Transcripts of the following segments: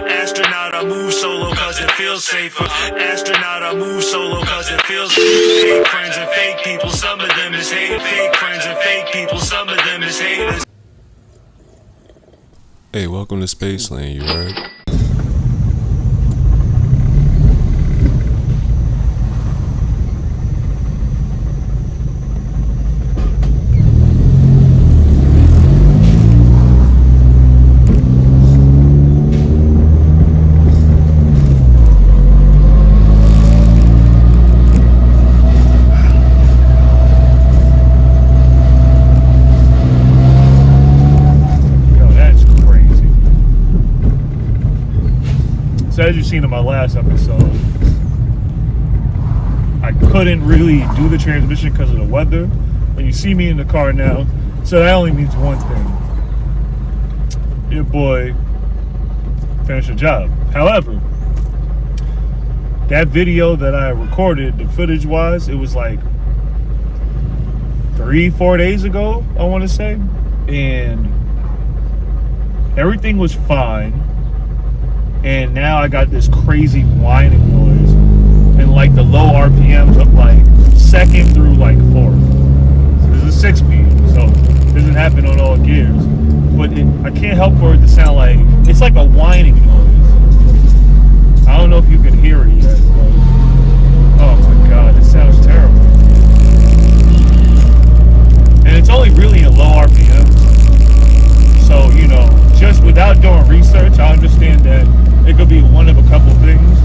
Astronaut, I move solo cause it feels safer. Astronaut, I move solo cause it feels safer. Fake friends and fake people, some of them is hate. Fake friends and fake people, some of them is haters. Hey, welcome to Spaceland, you heard? So as you've seen in my last episode, I couldn't really do the transmission because of the weather. And you see me in the car now, so that only means one thing. Your boy finished the job. However, that video that I recorded, the footage-wise, it was like 3-4 days ago, I want to say. And everything was fine. And now I got this crazy whining noise and like the low RPMs of like 2nd through like 4th. So this is a 6-speed, so it doesn't happen on all gears. But I can't help for it to sound like, it's like a whining noise. I don't know if you can hear it yet, but oh my God, it sounds terrible. And it's only really in low RPMs. So, you know, just without doing research, I understand that it could be one of a couple things.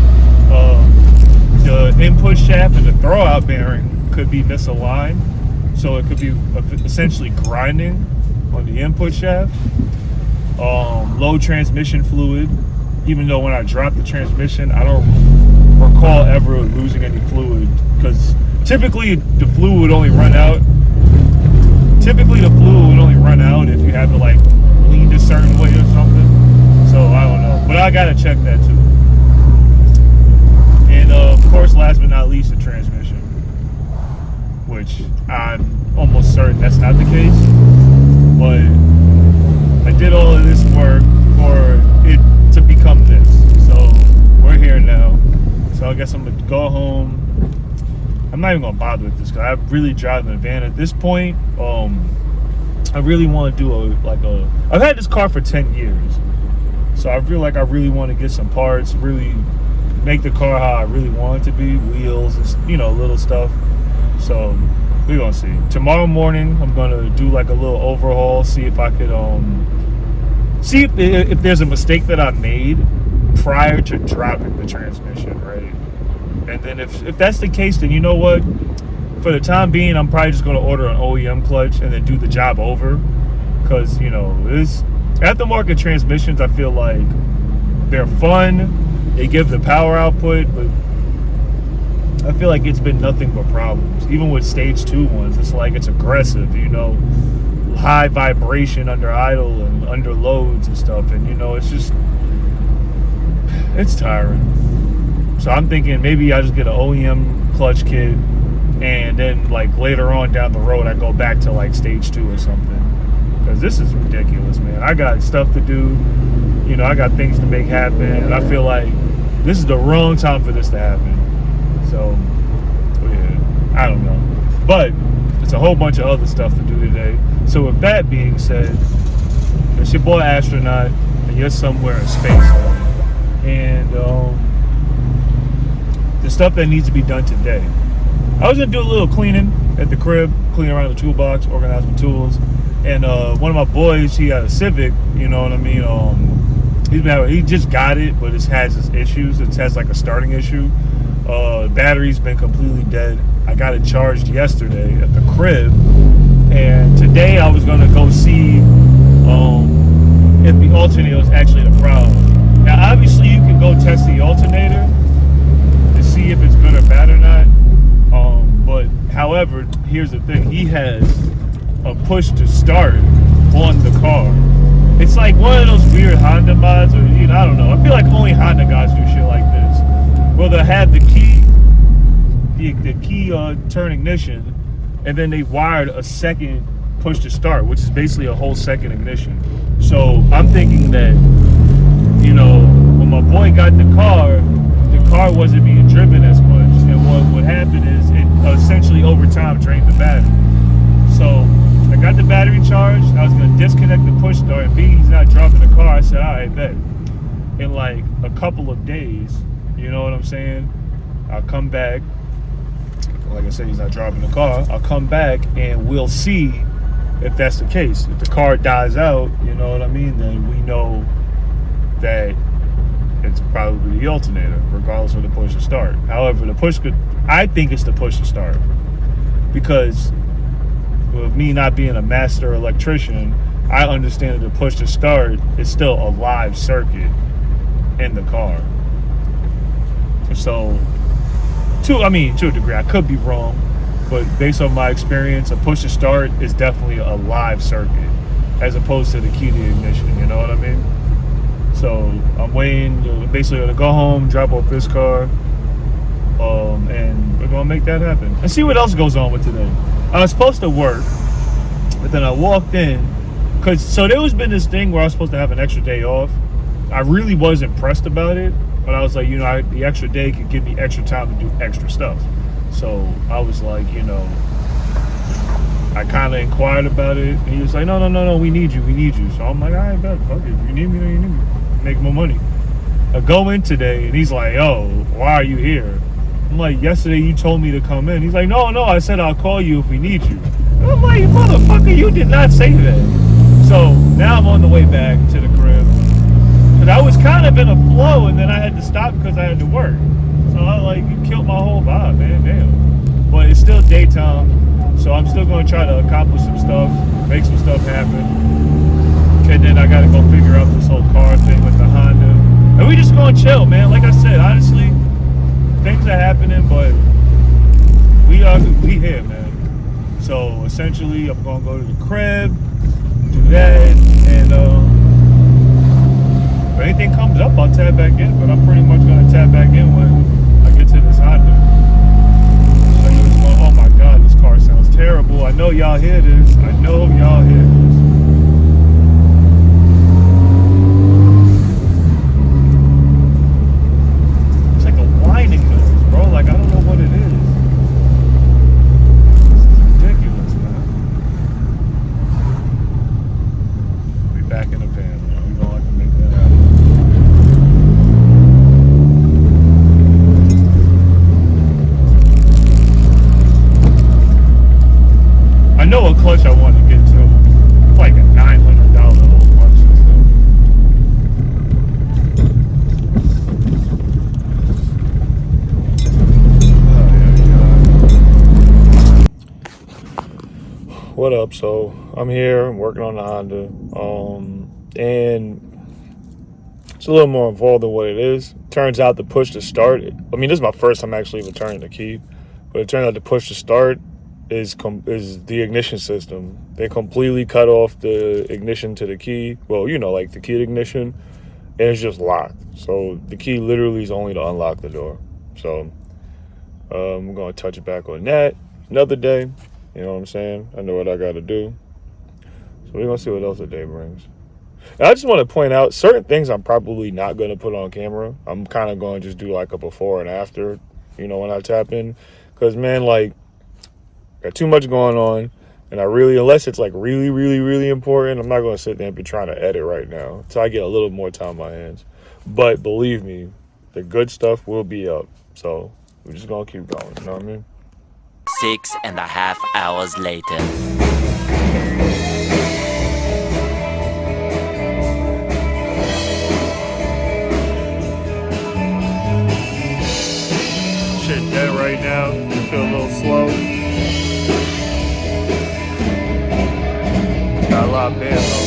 The input shaft and the throwout bearing could be misaligned. So it could be essentially grinding on the input shaft. Low transmission fluid. Even though when I dropped the transmission, I don't recall ever losing any fluid. Because typically the fluid would only run out. If you have to like lean a certain way or something. So I don't know, but I gotta check that too. And of course, last but not least, the transmission, which I'm almost certain that's not the case. But I did all of this work for it to become this. So we're here now. So I guess I'm gonna go home. I'm not even gonna bother with this because I really drive the van at this point. I really want to do I've had this car for 10 years. So I feel like I really want to get some parts, really make the car how I really want it to be, wheels and, you know, little stuff. So we're going to see. Tomorrow morning, I'm going to do like a little overhaul, see if I could, see if there's a mistake that I made prior to dropping the transmission, right? And then if that's the case, then you know what? For the time being, I'm probably just going to order an OEM clutch and then do the job over. Because, you know, aftermarket transmissions, I feel like they're fun. They give the power output, but I feel like it's been nothing but problems. Even with stage 2 ones, it's like it's aggressive, you know, high vibration under idle and under loads and stuff. And, you know, it's tiring. So I'm thinking maybe I just get an OEM clutch kit. And then, like, later on down the road, I go back to, like, stage 2 or something. Because this is ridiculous, man. I got stuff to do. You know, I got things to make happen. And I feel like this is the wrong time for this to happen. So, yeah, I don't know. But it's a whole bunch of other stuff to do today. So, with that being said, it's your boy Astronaut, and you're somewhere in space. And the stuff that needs to be done today. I was gonna do a little cleaning at the crib, clean around the toolbox, organize my tools, and one of my boys, he had a Civic, you know what I mean? He just got it, but it has its issues. It has like a starting issue. The battery's been completely dead. I got it charged yesterday at the crib, and today I was gonna go see if the alternator was actually the problem. Now, obviously, you can go test the alternator to see if it's good or bad or not. But however, here's the thing: he has a push to start on the car. It's like one of those weird Honda mods, or you know, I don't know. I feel like only Honda guys do shit like this, where they'll have the key turn ignition, and then they wired a second push to start, which is basically a whole second ignition. So I'm thinking that, you know, when got the car wasn't being driven as much. And what would happen is it essentially over time drained the battery. So I got the battery charged. I was going to disconnect the push start. And being he's not driving the car, I said, all right, bet. In like a couple of days, you know what I'm saying? I'll come back. Like I said, he's not driving the car. I'll come back and we'll see if that's the case. If the car dies out, you know what I mean, then we know that it's probably the alternator, regardless of the push to start. However, I think it's the push to start, because with me not being a master electrician, I understand that the push to start is still a live circuit in the car. So, to a degree, I could be wrong, but based on my experience, a push to start is definitely a live circuit as opposed to the key to ignition, you know what I mean? So I'm waiting, basically gonna go home, drop off this car, and we're gonna make that happen. And see what else goes on with today. I was supposed to work, but then I walked in, so there was been this thing where I was supposed to have an extra day off. I really was impressed about it, but I was like, the extra day could give me extra time to do extra stuff. So I was like, I kind of inquired about it, and he was like, no, we need you. So I'm like, all right, bet, fuck it. If you need me, then you need me. Make more money. I go in today, and he's like, yo, why are you here? I'm like, yesterday you told me to come in. He's like, no, I said I'll call you if we need you. And I'm like, motherfucker, you did not say that. So now I'm on the way back to the crib. Because I was kind of in a flow, and then I had to stop because I had to work. So I like, you killed my whole vibe, man, damn. But it's still daytime, so I'm still going to try to accomplish some stuff, make some stuff happen. And then I got to go figure out this whole car thing with the Honda. And we just going to chill, man. Like I said, honestly, things are happening, but we here, man. So essentially, I'm going to go to the crib, do that, and if anything comes up, I'll tap back in. But I'm pretty much going to tap back in when I get to this Honda. Oh my God, this car sounds terrible. I know y'all hear this. It's like a whining noise, bro. Like, I don't know what it is. This is ridiculous, man. We'll be back in the van, man. We're going to have to make that happen. I know a clutch I want to get to. It's like a $900 little clutch system. What up? So I'm here. I'm working on the Honda, and it's a little more involved than what it is. Turns out the push to start. This is my first time actually returning the key, but it turns out the push to start is the ignition system. They completely cut off the ignition to the key. Well, like the key to ignition, and it's just locked. So the key literally is only to unlock the door. So I'm going to touch it back on that another day. You know what I'm saying? I know what I got to do. So we're going to see what else the day brings. And I just want to point out certain things I'm probably not going to put on camera. I'm kind of going to just do like a before and after, when I tap in. Because, man, like, got too much going on. And unless it's like really, really, really important, I'm not going to sit there and be trying to edit right now. So I get a little more time on my hands. But believe me, the good stuff will be up. So we're just going to keep going. You know what I mean? 6.5 hours later. Shit dead right now. I feel a little slow. Got a lot of bands on.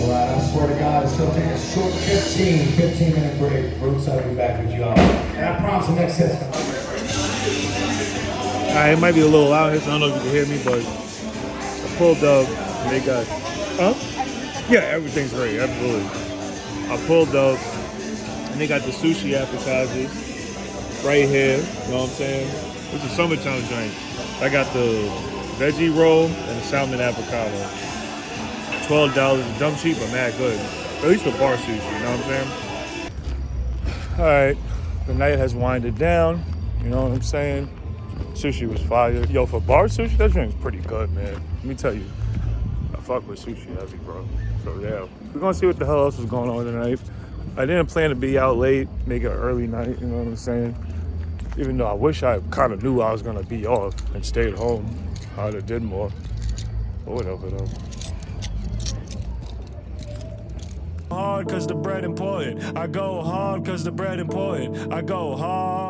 Alright, I swear to God, it's still taking a short 15-minute break. Roots, I'll be back with you all. And I promise the next system. Alright, it might be a little loud here, so I don't know if you can hear me, but I pulled up and they got, yeah, everything's great, absolutely. I pulled up and they got the sushi appetizers right here, you know what I'm saying? It's a summertime joint. I got the veggie roll and the salmon avocado. $12, dumb cheap, but mad good. At least for bar sushi, you know what I'm saying? Alright, the night has winded down, you know what I'm saying? Sushi was fire. Yo, for bar sushi, that drink's pretty good, man. Let me tell you, I fuck with sushi heavy, bro. So yeah, we're gonna see what the hell else is going on tonight. I didn't plan to be out late, make it an early night, you know what I'm saying? Even though I wish I kind of knew I was gonna be off and stayed home, I'd have did more. But whatever though. Hard cause the bread important. I go hard cause the bread important. I go hard.